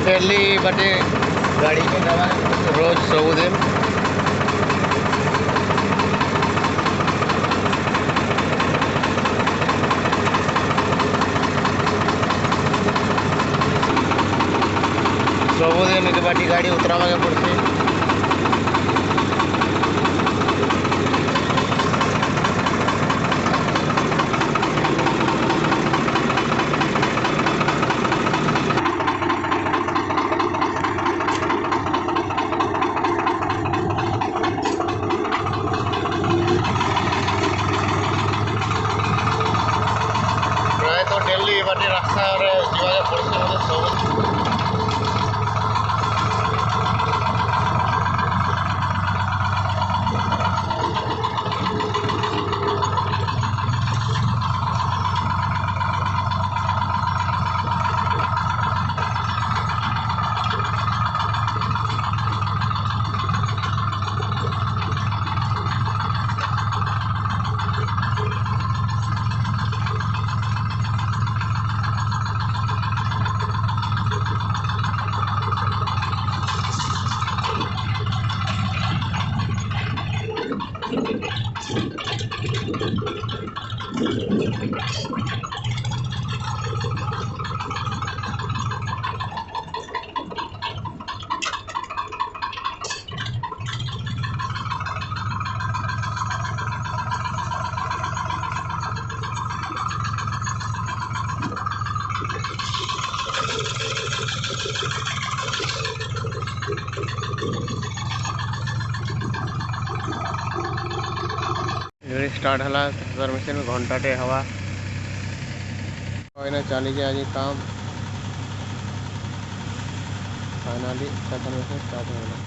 Daily बाटे गाड़ी के नवा रोज सबुदिन सबुदिन के बाटी गाड़ी उतरावा के पड़ती। तो डेली बाटे रास्ता जीवा पड़ते सब स्टार्ट है सर्विसिंग में घंटाटे हवा चली जाए आज काम फाइनाली स्टार्ट हो